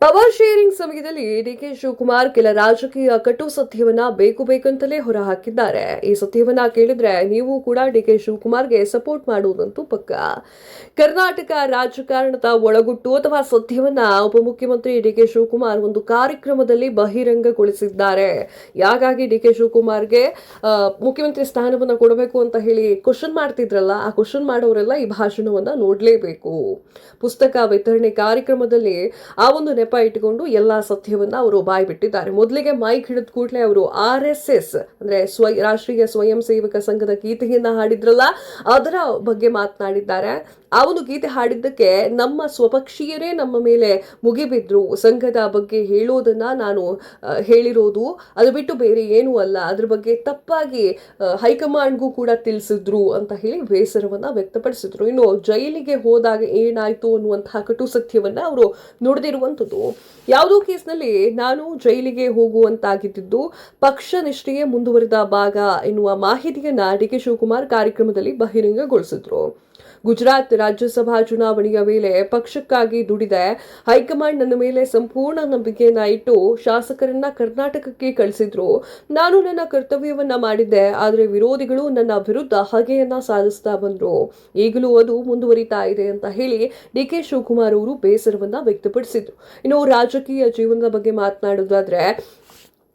Power sharing ಸಮಯದಲ್ಲಿ DK Shivakumar ಕೆಲ ರಾಜಕೀಯ ಕಟು ಸತ್ಯವನ್ನ ಬೇಕಂತಲೇ ಹೊರಹಾಕಿದ್ದಾರೆ. ಈ ಸತ್ಯವನ್ನ ಕೇಳಿದ್ರೆ ನೀವು ಕೂಡ ಡಿಕೆ ಶಿವಕುಮಾರ್ಗೆ ಸಪೋರ್ಟ್ ಮಾಡುವುದಂತೂ ಪಕ್ಕ. ಕರ್ನಾಟಕ ರಾಜಕಾರಣದ ಒಳಗುಟ್ಟು ಅಥವಾ ಸತ್ಯವನ್ನ ಉಪಮುಖ್ಯಮಂತ್ರಿ ಡಿಕೆ ಶಿವಕುಮಾರ್ ಒಂದು ಕಾರ್ಯಕ್ರಮದಲ್ಲಿ ಬಹಿರಂಗಗೊಳಿಸಿದ್ದಾರೆ. ಯಾಕಾಗಿ ಡಿಕೆ ಶಿವಕುಮಾರ್ಗೆ ಮುಖ್ಯಮಂತ್ರಿ ಸ್ಥಾನವನ್ನ ಕೊಡಬೇಕು ಅಂತ ಹೇಳಿ ಕ್ವಶನ್ ಮಾಡ್ತಿದ್ರಲ್ಲ, ಆ ಕ್ವಶನ್ ಮಾಡೋರೆಲ್ಲ ಈ ಭಾಷಣವನ್ನ ನೋಡ್ಲೇಬೇಕು. ಪುಸ್ತಕ ವಿತರಣೆ ಕಾರ್ಯಕ್ರಮದಲ್ಲಿ ಆ ಒಂದು ನೆಪ ಇಟ್ಟುಕೊಂಡು ಎಲ್ಲಾ ಸತ್ಯವನ್ನ ಅವರು ಬಾಯಿ ಬಿಟ್ಟಿದ್ದಾರೆ. ಮೊದಲಿಗೆ ಮೈಕ್ ಹಿಡಿದ ಕೂಡಲೇ ಅವರು RSS ಅಂದ್ರೆ ರಾಷ್ಟ್ರೀಯ ಸ್ವಯಂ ಸೇವಕ ಸಂಘದ ಗೀತೆಯನ್ನ ಹಾಡಿದ್ರಲ್ಲ, ಅದರ ಬಗ್ಗೆ ಮಾತನಾಡಿದ್ದಾರೆ. ಆ ಒಂದು ಗೀತೆ ಹಾಡಿದ್ದಕ್ಕೆ ನಮ್ಮ ಸ್ವಪಕ್ಷೀಯರೇ ನಮ್ಮ ಮೇಲೆ ಮುಗಿಬಿದ್ರು. ಸಂಘದ ಬಗ್ಗೆ ಹೇಳೋದನ್ನ ನಾನು ಹೇಳಿರೋದು, ಅದು ಬಿಟ್ಟು ಬೇರೆ ಏನೂ ಅಲ್ಲ. ಅದ್ರ ಬಗ್ಗೆ ತಪ್ಪಾಗಿ ಹೈಕಮಾಂಡ್ಗೂ ಕೂಡ ತಿಳಿಸಿದ್ರು ಅಂತ ಹೇಳಿ ಬೇಸರವನ್ನ ವ್ಯಕ್ತಪಡಿಸಿದ್ರು. ಇನ್ನು ಜೈಲಿಗೆ ಹೋದಾಗ ಏನಾಯ್ತು ಅನ್ನುವಂತಹ ಕಟು ಸತ್ಯವನ್ನ ಅವರು ನುಡಿದಿರುವಂಥದ್ದು. ಯಾವುದೋ ಕೇಸ್ನಲ್ಲಿ ನಾನು ಜೈಲಿಗೆ ಹೋಗುವಂತಾಗಿದ್ದು ಪಕ್ಷ ನಿಷ್ಠೆಯೇ ಮುಂದುವರಿದ ಭಾಗ ಎನ್ನುವ ಮಾಹಿತಿಯನ್ನ ಡಿಕೆ ಶಿವಕುಮಾರ್ ಕಾರ್ಯಕ್ರಮದಲ್ಲಿ ಬಹಿರಂಗಗೊಳಿಸಿದ್ರು. ಗುಜರಾತ್ ರಾಜ್ಯಸಭಾ ಚುನಾವಣೆಯ ವೇಳೆ ಪಕ್ಷಕ್ಕಾಗಿ ದುಡಿದೆ. ಹೈಕಮಾಂಡ್ ನನ್ನ ಮೇಲೆ ಸಂಪೂರ್ಣ ನಂಬಿಕೆಯನ್ನ ಇಟ್ಟು ಶಾಸಕರನ್ನ ಕರ್ನಾಟಕಕ್ಕೆ ಕಳಿಸಿದ್ರು. ನಾನು ನನ್ನ ಕರ್ತವ್ಯವನ್ನ ಮಾಡಿದ್ದೆ, ಆದರೆ ವಿರೋಧಿಗಳು ನನ್ನ ವಿರುದ್ಧ ಹಗೆಯನ್ನ ಸಾಧಿಸ್ತಾ ಬಂದ್ರು. ಈಗಲೂ ಅದು ಮುಂದುವರಿತಾ ಇದೆ ಅಂತ ಹೇಳಿ ಡಿಕೆ ಶಿವಕುಮಾರ್ ಅವರು ಬೇಸರವನ್ನ ವ್ಯಕ್ತಪಡಿಸಿದ್ರು. ಇನ್ನು ರಾಜಕೀಯ ಜೀವನದ ಬಗ್ಗೆ ಮಾತನಾಡೋದಾದ್ರೆ,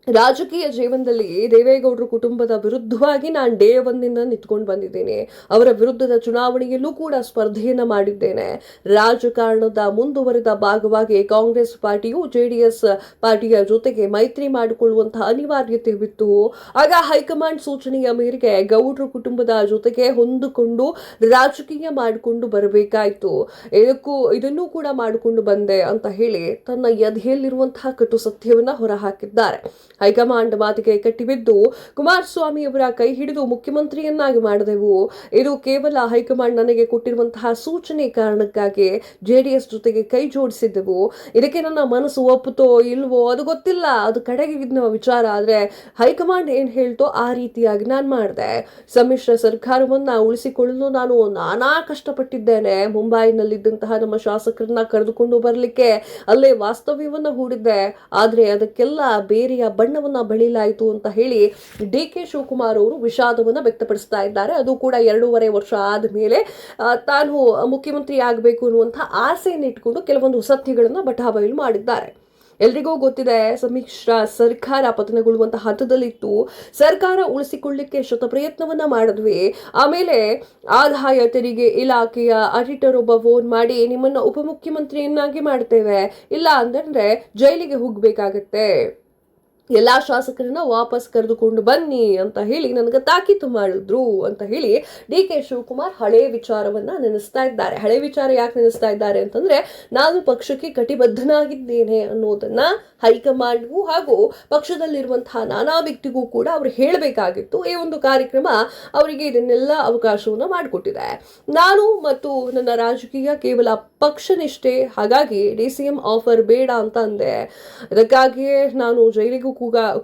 ರಾಜಕೀಯ ಜೀವನದಲ್ಲಿ ದೇವೇಗೌಡರ ಕುಟುಂಬದ ವಿರುದ್ಧವಾಗಿ ನಾನು ಡೇ ಒಂದಿಂದ ನಿಂತ್ಕೊಂಡು ಬಂದಿದ್ದೇನೆ. ಅವರ ವಿರುದ್ಧದ ಚುನಾವಣೆಯಲ್ಲೂ ಕೂಡ ಸ್ಪರ್ಧೆಯನ್ನ ಮಾಡಿದ್ದೇನೆ. ರಾಜಕಾರಣದ ಮುಂದುವರಿದ ಭಾಗವಾಗಿ ಕಾಂಗ್ರೆಸ್ ಪಾರ್ಟಿಯು JDS ಪಾರ್ಟಿಯ ಜೊತೆಗೆ ಮೈತ್ರಿ ಮಾಡಿಕೊಳ್ಳುವಂತಹ ಅನಿವಾರ್ಯತೆ ಬಿತ್ತು. ಆಗ ಹೈಕಮಾಂಡ್ ಸೂಚನೆಯ ಮೇರೆಗೆ ಗೌಡ್ರ ಕುಟುಂಬದ ಜೊತೆಗೆ ಹೊಂದಿಕೊಂಡು ರಾಜಕೀಯ ಮಾಡಿಕೊಂಡು ಬರಬೇಕಾಯ್ತು. ಇದನ್ನೂ ಕೂಡ ಮಾಡಿಕೊಂಡು ಬಂದೆ ಅಂತ ಹೇಳಿ ತನ್ನ ಎದೆಯಲ್ಲಿರುವಂತಹ ಕಟು ಸತ್ಯವನ್ನ ಹೊರಹಾಕಿದ್ದಾರೆ. ಹೈಕಮಾಂಡ್ ಮಾತಿಗೆ ಕಟ್ಟಿಬಿದ್ದು ಕುಮಾರಸ್ವಾಮಿ ಅವರ ಕೈ ಹಿಡಿದು ಮುಖ್ಯಮಂತ್ರಿಯನ್ನಾಗಿ ಮಾಡಿದೆವು. ಇದು ಕೇವಲ ಹೈಕಮಾಂಡ್ ನನಗೆ ಕೊಟ್ಟಿರುವಂತಹ ಸೂಚನೆ ಕಾರಣಕ್ಕಾಗಿ JDS ಜೊತೆಗೆ ಕೈ ಜೋಡಿಸಿದ್ದೆವು. ಇದಕ್ಕೆ ನನ್ನ ಮನಸ್ಸು ಒಪ್ಪುತ್ತೋ ಇಲ್ವೋ ಅದು ಗೊತ್ತಿಲ್ಲ, ಅದು ಕಡೆಗೆ ವಿಚಾರ. ಆದ್ರೆ ಹೈಕಮಾಂಡ್ ಏನ್ ಹೇಳ್ತೋ ಆ ರೀತಿಯಾಗಿ ನಾನು ಮಾಡಿದೆ. ಸಮ್ಮಿಶ್ರ ಸರ್ಕಾರವನ್ನ ಉಳಿಸಿಕೊಳ್ಳಲು ನಾನು ನಾನಾ ಕಷ್ಟಪಟ್ಟಿದ್ದೇನೆ. ಮುಂಬೈನಲ್ಲಿದ್ದಂತಹ ನಮ್ಮ ಶಾಸಕರನ್ನ ಕರೆದುಕೊಂಡು ಬರಲಿಕ್ಕೆ ಅಲ್ಲೇ ವಾಸ್ತವ್ಯವನ್ನ ಹೂಡಿದ್ದೆ. ಆದ್ರೆ ಅದಕ್ಕೆಲ್ಲ ಬೇರೆಯ ಬಣ್ಣವನ್ನ ಬಳಿಲಾಯಿತು ಅಂತ ಹೇಳಿ ಡಿಕೆ ಶಿವಕುಮಾರ್ ಅವರು ವಿಷಾದವನ್ನ ವ್ಯಕ್ತಪಡಿಸ್ತಾ ಇದ್ದಾರೆ. ಅದು ಕೂಡ 2.5 ವರ್ಷ ಆದ್ಮೇಲೆ ತಾನು ಮುಖ್ಯಮಂತ್ರಿ ಆಗಬೇಕು ಅನ್ನುವಂತಹ ಆಸೆಯನ್ನು ಇಟ್ಕೊಂಡು ಕೆಲವೊಂದು ಸತ್ಯಗಳನ್ನ ಬಟಾಬಯಲು ಮಾಡಿದ್ದಾರೆ. ಎಲ್ರಿಗೂ ಗೊತ್ತಿದೆ, ಸಮ್ಮಿಶ್ರ ಸರ್ಕಾರ ಪತನಗೊಳ್ಳುವಂತಹ ಹಂತದಲ್ಲಿತ್ತು. ಸರ್ಕಾರ ಉಳಿಸಿಕೊಳ್ಳಿಕ್ಕೆ ಶತಪ್ರಯತ್ನವನ್ನ ಮಾಡಿದ್ವಿ. ಆಮೇಲೆ ಆದಾಯ ತೆರಿಗೆ ಇಲಾಖೆಯ ಆಡಿಟರ್ ಒಬ್ಬ ಫೋನ್ ಮಾಡಿ ನಿಮ್ಮನ್ನ ಉಪಮುಖ್ಯಮಂತ್ರಿಯನ್ನಾಗಿ ಮಾಡ್ತೇವೆ, ಇಲ್ಲ ಅಂದ್ರೆ ಜೈಲಿಗೆ ಹೋಗ್ಬೇಕಾಗತ್ತೆ, ಎಲ್ಲಾ ಶಾಸಕರನ್ನ ವಾಪಸ್ ಕರೆದುಕೊಂಡು ಬನ್ನಿ ಅಂತ ಹೇಳಿ ನನಗೆ ತಾಕೀತು ಮಾಡಿದ್ರು ಅಂತ ಹೇಳಿ ಡಿಕೆ ಶಿವಕುಮಾರ್ ಹಳೆ ವಿಚಾರವನ್ನ ನೆನೆಸ್ತಾ ಇದ್ದಾರೆ. ಹಳೆ ವಿಚಾರ ಯಾಕೆ ನೆನೆಸ್ತಾ ಇದ್ದಾರೆ ಅಂತಂದ್ರೆ, ನಾನು ಪಕ್ಷಕ್ಕೆ ಕಟಿಬದ್ಧನಾಗಿದ್ದೇನೆ ಅನ್ನೋದನ್ನ ಹೈಕಮಾಂಡ್ಗೂ ಹಾಗೂ ಪಕ್ಷದಲ್ಲಿರುವಂತಹ ನಾನಾ ವ್ಯಕ್ತಿಗೂ ಕೂಡ ಅವರು ಹೇಳಬೇಕಾಗಿತ್ತು. ಈ ಒಂದು ಕಾರ್ಯಕ್ರಮ ಅವರಿಗೆ ಇದನ್ನೆಲ್ಲ ಅವಕಾಶವನ್ನ ಮಾಡಿಕೊಟ್ಟಿದೆ. ನಾನು ಮತ್ತು ನನ್ನ ರಾಜಕೀಯ ಕೇವಲ ಪಕ್ಷ ನಿಷ್ಠೆ, ಹಾಗಾಗಿ DCM ಆಫರ್ ಬೇಡ ಅಂತ ಅಂದೆ. ಅದಕ್ಕಾಗಿಯೇ ನಾನು ಜೈಲಿಗೂ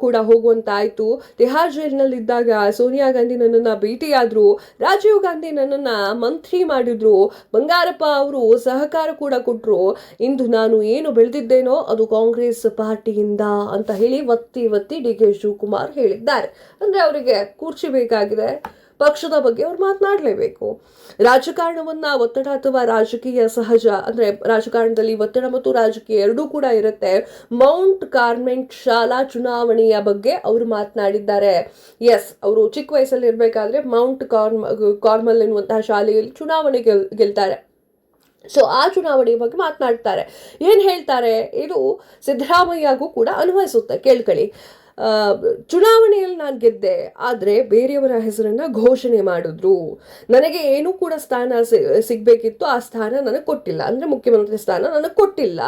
ಕೂಡ ಹೋಗುವಂತಾಯ್ತು. ತಿಹಾರ್ ಜೈಲಿನಲ್ಲಿದ್ದಾಗ ಸೋನಿಯಾ ಗಾಂಧಿ ನನ್ನನ್ನ ಭೇಟಿಯಾದ್ರು, ರಾಜೀವ್ ಗಾಂಧಿ ನನ್ನನ್ನ ಮಂತ್ರಿ ಮಾಡಿದ್ರು, ಬಂಗಾರಪ್ಪ ಅವರು ಸಹಕಾರ ಕೂಡ ಕೊಟ್ರು. ಇಂದು ನಾನು ಏನು ಬೆಳೆದಿದ್ದೇನೋ ಅದು ಕಾಂಗ್ರೆಸ್ ಪಾರ್ಟಿಯಿಂದ ಅಂತ ಹೇಳಿ ಒತ್ತಿ ಡಿಕೆ ಶಿವಕುಮಾರ್ ಹೇಳಿದ್ದಾರೆ. ಅಂದ್ರೆ ಅವರಿಗೆ ಕುರ್ಚಿ ಬೇಕಾಗಿದೆ, ಪಕ್ಷದ ಬಗ್ಗೆ ಅವ್ರು ಮಾತನಾಡಲೇಬೇಕು. ರಾಜಕಾರಣವನ್ನ ಒತ್ತಡ ಅಥವಾ ರಾಜಕೀಯ ಸಹಜ, ಅಂದ್ರೆ ರಾಜಕಾರಣದಲ್ಲಿ ಒತ್ತಡ ಮತ್ತು ರಾಜಕೀಯ ಎರಡೂ ಕೂಡ ಇರುತ್ತೆ. ಮೌಂಟ್ ಕಾರ್ಮೆಂಟ್ ಶಾಲಾ ಚುನಾವಣೆಯ ಬಗ್ಗೆ ಅವರು ಮಾತನಾಡಿದ್ದಾರೆ. ಎಸ್, ಅವರು ಚಿಕ್ಕ ವಯಸ್ಸಲ್ಲಿ ಇರಬೇಕಾದ್ರೆ ಮೌಂಟ್ ಕಾರ್ಮಲ್ ಎನ್ನುವಂತಹ ಶಾಲೆಯಲ್ಲಿ ಚುನಾವಣೆ ಗೆಲ್ತಾರೆ. ಸೊ ಆ ಚುನಾವಣೆಯ ಬಗ್ಗೆ ಮಾತನಾಡ್ತಾರೆ. ಏನ್ ಹೇಳ್ತಾರೆ, ಇದು ಸಿದ್ದರಾಮಯ್ಯಗೂ ಕೂಡ ಅನ್ವಯಿಸುತ್ತೆ, ಕೇಳ್ಕೊಳ್ಳಿ. ಚುನಾವಣೆಯಲ್ಲಿ ನಾನು ಗೆದ್ದೆ, ಆದರೆ ಬೇರೆಯವರ ಹೆಸರನ್ನ ಘೋಷಣೆ ಮಾಡಿದ್ರು. ನನಗೆ ಏನೂ ಕೂಡ ಸ್ಥಾನ ಸಿಗಬೇಕಿತ್ತು, ಆ ಸ್ಥಾನ ನನಗೆ ಕೊಟ್ಟಿಲ್ಲ. ಅಂದ್ರೆ ಮುಖ್ಯಮಂತ್ರಿ ಸ್ಥಾನ ನನಗೆ ಕೊಟ್ಟಿಲ್ಲ.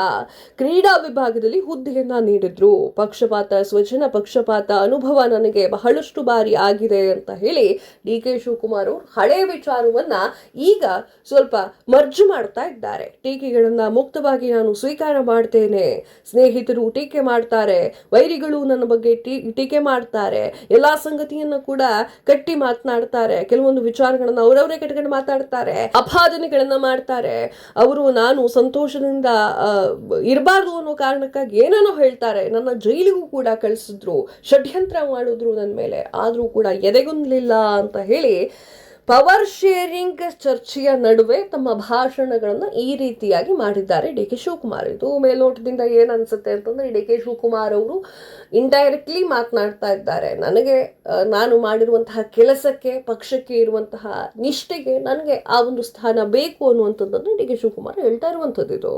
ಕ್ರೀಡಾ ವಿಭಾಗದಲ್ಲಿ ಹುದ್ದೆಯನ್ನ ನೀಡಿದ್ರು. ಪಕ್ಷಪಾತ, ಸ್ವಜನ ಪಕ್ಷಪಾತ ಅನುಭವ ನನಗೆ ಬಹಳಷ್ಟು ಬಾರಿ ಆಗಿದೆ ಅಂತ ಹೇಳಿ ಡಿಕೆ ಶಿವಕುಮಾರ್ ಅವರು ಹಳೆ ವಿಚಾರವನ್ನ ಈಗ ಸ್ವಲ್ಪ ಮರ್ಜು ಮಾಡ್ತಾ ಇದ್ದಾರೆ. ಟೀಕೆಗಳನ್ನ ಮುಕ್ತವಾಗಿ ನಾನು ಸ್ವೀಕಾರ ಮಾಡ್ತೇನೆ. ಸ್ನೇಹಿತರು ಟೀಕೆ ಮಾಡ್ತಾರೆ, ವೈರಿಗಳು ನನ್ನ ಬಗ್ಗೆ ಟೀಕೆ ಮಾಡ್ತಾರೆ, ಎಲ್ಲಾ ಸಂಗತಿಯನ್ನು ಕೂಡ ಕಟ್ಟಿ ಮಾತನಾಡ್ತಾರೆ, ಕೆಲವೊಂದು ವಿಚಾರಗಳನ್ನ ಅವರವರೇ ಕಟ್ಕೊಂಡು ಮಾತಾಡ್ತಾರೆ, ಅಪಾದನೆಗಳನ್ನ ಮಾಡ್ತಾರೆ. ಅವರು ನಾನು ಸಂತೋಷದಿಂದ ಇರಬಾರ್ದು ಅನ್ನೋ ಕಾರಣಕ್ಕಾಗಿ ಏನೇನೋ ಹೇಳ್ತಾರೆ. ನನ್ನ ಜೈಲಿಗೂ ಕೂಡ ಕಳಿಸಿದ್ರು, ಷಡ್ಯಂತ್ರ ಮಾಡಿದ್ರು ನನ್ನ ಮೇಲೆ, ಆದ್ರೂ ಕೂಡ ಎದೆಗುಂದಲಿಲ್ಲ ಅಂತ ಹೇಳಿ ಪವರ್ ಶೇರಿಂಗ್ ಚರ್ಚೆಯ ನಡುವೆ ತಮ್ಮ ಭಾಷಣಗಳನ್ನ ಈ ರೀತಿಯಾಗಿ ಮಾಡಿದ್ದಾರೆ ಡಿ ಕೆ ಶಿವಕುಮಾರ್. ಇದು ಮೇಲ್ನೋಟದಿಂದ ಏನ್ ಅನ್ಸುತ್ತೆ ಅಂತಂದ್ರೆ ಡಿ ಕೆ ಶಿವಕುಮಾರ್ ಅವರು ಇಂಡೈರೆಕ್ಟ್ಲಿ ಮಾತನಾಡ್ತಾ ಇದ್ದಾರೆ. ನನಗೆ ನಾನು ಮಾಡಿರುವಂತಹ ಕೆಲಸಕ್ಕೆ, ಪಕ್ಷಕ್ಕೆ ಇರುವಂತಹ ನಿಷ್ಠೆಗೆ ನನಗೆ ಆ ಒಂದು ಸ್ಥಾನ ಬೇಕು ಅನ್ನುವಂಥದ್ದನ್ನು ಡಿ ಕೆ ಶಿವಕುಮಾರ್ ಹೇಳ್ತಾ ಇರುವಂಥದ್ದು ಇದು.